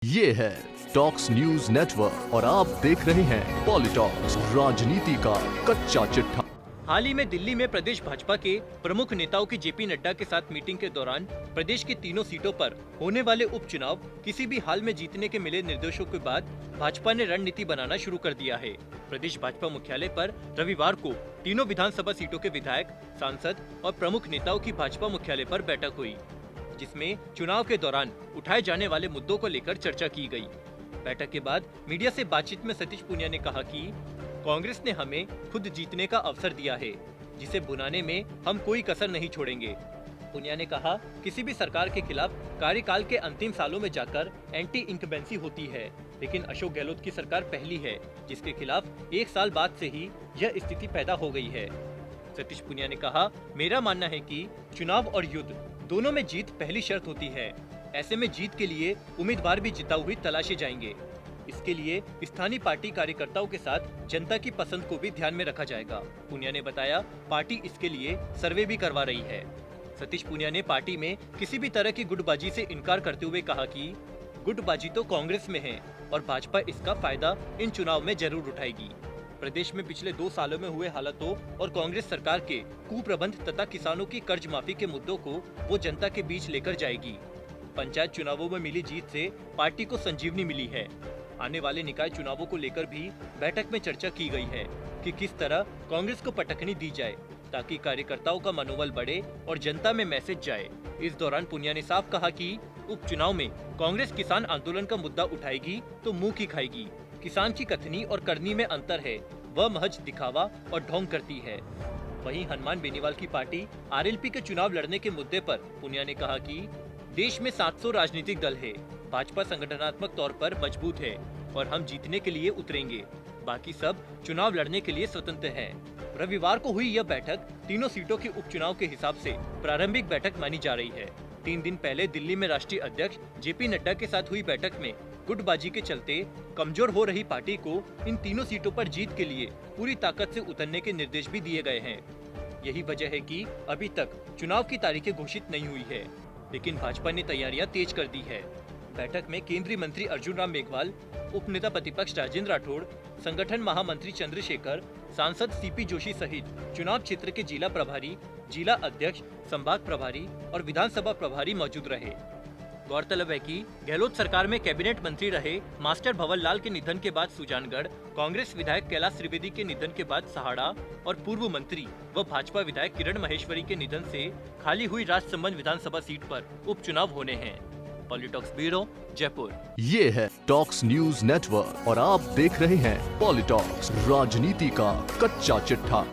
ये है talks news network और आप देख रहे हैं पॉलिटॉक्स, राजनीति का कच्चा चिट्ठा। हाल ही में दिल्ली में प्रदेश भाजपा के प्रमुख नेताओं की जेपी नड्डा के साथ मीटिंग के दौरान प्रदेश की तीनों सीटों पर होने वाले उपचुनाव किसी भी हाल में जीतने के मिले निर्देशों के बाद भाजपा ने रणनीति बनाना शुरू कर दिया है। प्रदेश भाजपा मुख्यालय पर रविवार को तीनों विधानसभा सीटों के विधायक, सांसद और प्रमुख नेताओं की भाजपा मुख्यालय पर बैठक हुई, जिसमें चुनाव के दौरान उठाए जाने वाले मुद्दों को लेकर चर्चा की गई। बैठक के बाद मीडिया से बातचीत में सतीश पूनिया ने कहा कि कांग्रेस ने हमें खुद जीतने का अवसर दिया है, जिसे भुनाने में हम कोई कसर नहीं छोड़ेंगे। पूनिया ने कहा, किसी भी सरकार के खिलाफ कार्यकाल के अंतिम सालों में जाकर एंटी इंकम्बेंसी होती है, लेकिन अशोक गहलोत की सरकार पहली है जिसके खिलाफ एक साल बाद से ही यह स्थिति पैदा हो गई है। सतीश पूनिया ने कहा, मेरा मानना है कि चुनाव और युद्ध दोनों में जीत पहली शर्त होती है। ऐसे में जीत के लिए उम्मीदवार भी जिता हुई तलाशे जाएंगे। इसके लिए स्थानीय पार्टी कार्यकर्ताओं के साथ जनता की पसंद को भी ध्यान में रखा जाएगा। पूनिया ने बताया, पार्टी इसके लिए सर्वे भी करवा रही है। सतीश पूनिया ने पार्टी में किसी भी तरह की गुटबाजी से इनकार करते हुए कहा कि गुटबाजी तो कांग्रेस में है और भाजपा इसका फायदा इन चुनाव में जरूर उठाएगी। प्रदेश में पिछले 2 सालों में हुए हालातों और कांग्रेस सरकार के कुप्रबंध तथा किसानों की कर्ज माफी के मुद्दों को वो जनता के बीच लेकर जाएगी। पंचायत चुनावों में मिली जीत से पार्टी को संजीवनी मिली है। आने वाले निकाय चुनावों को लेकर भी बैठक में चर्चा की गई है कि किस तरह कांग्रेस को पटखनी दी जाए ताकि कार्यकर्ताओं का मनोबल बढ़े और जनता में मैसेज जाए। इस दौरान पूनिया ने साफ कहा कि उपचुनाव में कांग्रेस किसान आंदोलन का मुद्दा उठाएगी तो मुंह की खाएगी। किसान की कथनी और करनी में अंतर है, वह महज दिखावा और ढोंग करती है। वहीं हनुमान बेनीवाल की पार्टी आरएलपी के चुनाव लड़ने के मुद्दे पर पूनिया ने कहा कि देश में 700 राजनीतिक दल है, भाजपा संगठनात्मक तौर पर मजबूत है और हम जीतने के लिए उतरेंगे, बाकी सब चुनाव लड़ने के लिए स्वतंत्र हैं। रविवार को हुई यह बैठक तीनों सीटों के उपचुनाव के हिसाब से प्रारंभिक बैठक मानी जा रही है। 3 दिन पहले दिल्ली में राष्ट्रीय अध्यक्ष जेपी नड्डा के साथ हुई बैठक में गुटबाजी के चलते कमजोर हो रही पार्टी को इन तीनों सीटों पर जीत के लिए पूरी ताकत से उतरने के निर्देश भी दिए गए हैं। यही वजह है कि अभी तक चुनाव की तारीखें घोषित नहीं हुई है, लेकिन भाजपा ने तैयारियां तेज कर दी है। बैठक में केंद्रीय मंत्री अर्जुन राम मेघवाल, उप नेता प्रतिपक्ष राजेंद्र राठौड़, संगठन महामंत्री चंद्रशेखर, सांसद सीपी जोशी सहित चुनाव क्षेत्र के जिला प्रभारी, जिला अध्यक्ष, संभाग प्रभारी और विधानसभा प्रभारी मौजूद रहे। गौरतलब है कि गहलोत सरकार में कैबिनेट मंत्री रहे मास्टर भंवर लाल के निधन के बाद सुजानगढ़, कांग्रेस विधायक कैलाश त्रिवेदी के निधन के बाद सहाड़ा और पूर्व मंत्री व भाजपा विधायक किरण महेश्वरी के निधन से खाली हुई राजसमंद विधानसभा सीट पर उपचुनाव होने हैं। पॉलिटॉक्स ब्यूरो, जयपुर। ये है टॉक्स न्यूज नेटवर्क और आप देख रहे हैं पॉलिटॉक्स, राजनीति का कच्चा चिट्ठा।